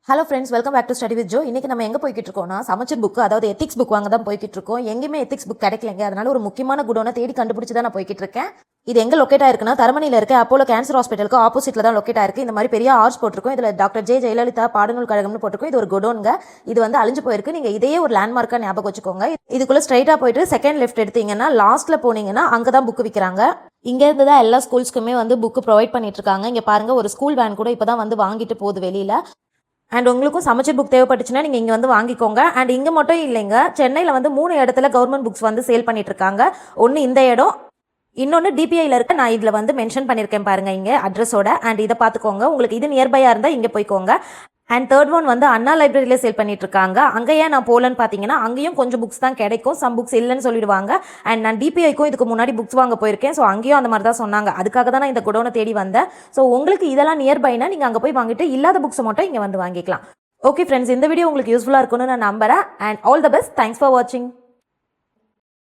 Hello friends, welcome back to study with Jo. இன்றைக்கி நம்ம எங்கே போய்கிட்டு இருக்கோம்னா சமச்சர் புக்கு, அதாவது எத்திக்ஸ் புக் வாங்க தான் போய்கிட்டு இருக்கோம். எங்கேயுமே எத்திக்ஸ் புக் கிடைக்கலங்க. அதனால ஒரு முக்கியமான குடோனை தேடி கண்டுபிடிச்சி தான் நான் போய்கிட்டு இருக்கேன். இது எங்கே லொக்கேட் ஆயிருக்குன்னா தரமணியில் இருக்க அப்போலோ கேன்சர் ஹாஸ்பிட்டலுக்கு ஆப்போசிட்டில் தான் லொக்கேட் ஆயிருக்கு. இந்த மாதிரி பெரிய ஆர்ச் போட்டிருக்கும். இதில் டாக்டர் ஜெயலலிதா பாடநூல் கழகம்னு போட்டிருக்கும். இது ஒரு குடோனுங்க. இது வந்து அழிஞ்சு போயிருக்கு. நீங்கள் இதையே ஒரு லேண்ட்மார்க்காக ஞாபகம் வச்சுக்கோங்க. இதுக்குள்ளே ஸ்ட்ரைட்டாக போயிட்டு செகண்ட் லெஃப்ட் எடுத்தீங்கன்னா லாஸ்ட்டில் போனீங்கன்னா அங்கே தான் புக்கு விற்கிறாங்க. இங்கேருந்து தான் எல்லா ஸ்கூல்ஸ்க்குமே வந்து புக்கு ப்ரொவைட் பண்ணிட்டு இருக்காங்க. இங்கே பாருங்கள், ஒரு ஸ்கூல் வேன் கூட இப்போ தான் வந்து வாங்கிட்டு போகுது வெளியில். அண்ட் உங்களுக்கும் சமச்சர் புக் தேவைப்பட்டுச்சுன்னா நீங்கள் இங்கே வந்து வாங்கிக்கோங்க. அண்ட் இங்கே மட்டும் இல்லைங்க, சென்னையில் வந்து 3 இடத்துல கவர்மெண்ட் புக்ஸ் வந்து சேல் பண்ணிட்டு இருக்காங்க. ஒன்று இந்த இடம், இன்னொன்று டிபிஐயில் இருக்க. நான் இதில் வந்து மென்ஷன் பண்ணியிருக்கேன் பாருங்கள் இங்கே அட்ரஸோட. அண்ட் இதை பார்த்துக்கோங்க. உங்களுக்கு இது நியர்பையாக இருந்தால் இங்கே போய்க்கோங்க. அண்ட் தேர்ட் ஒன் வந்து அண்ணா லைப்ரரியில் சேல் பண்ணிட்டு இருக்காங்க. அங்கே ஏன் நான் போகலன்னு பார்த்தீங்கன்னா அங்கேயும் கொஞ்சம் புக்ஸ் தான் கிடைக்கும், சம் புக்ஸ் இல்லைன்னு சொல்லிடுவாங்க. அண்ட் நான் டிபிஐக்கும் இதுக்கு முன்னாடி புக்ஸ் வாங்க போயிருக்கேன். ஸோ அங்கேயும் அந்த மாதிரி தான் சொன்னாங்க. அதுக்காக தான் நான் இந்த குடோனை தேடி வந்தேன். ஸோ உங்களுக்கு இதெல்லாம் நியர்பைனா நீங்கள் அங்கே போய் வாங்கிட்டு இல்லாத புக்ஸை மட்டும் இங்கே வந்து வாங்கிக்கலாம். ஓகே ஃப்ரெண்ட்ஸ், இந்த வீடியோ உங்களுக்கு யூஸ்ஃபுல்லாக இருக்கும்னு நான் நம்புறேன். And all the best. Thanks for வாட்சிங்.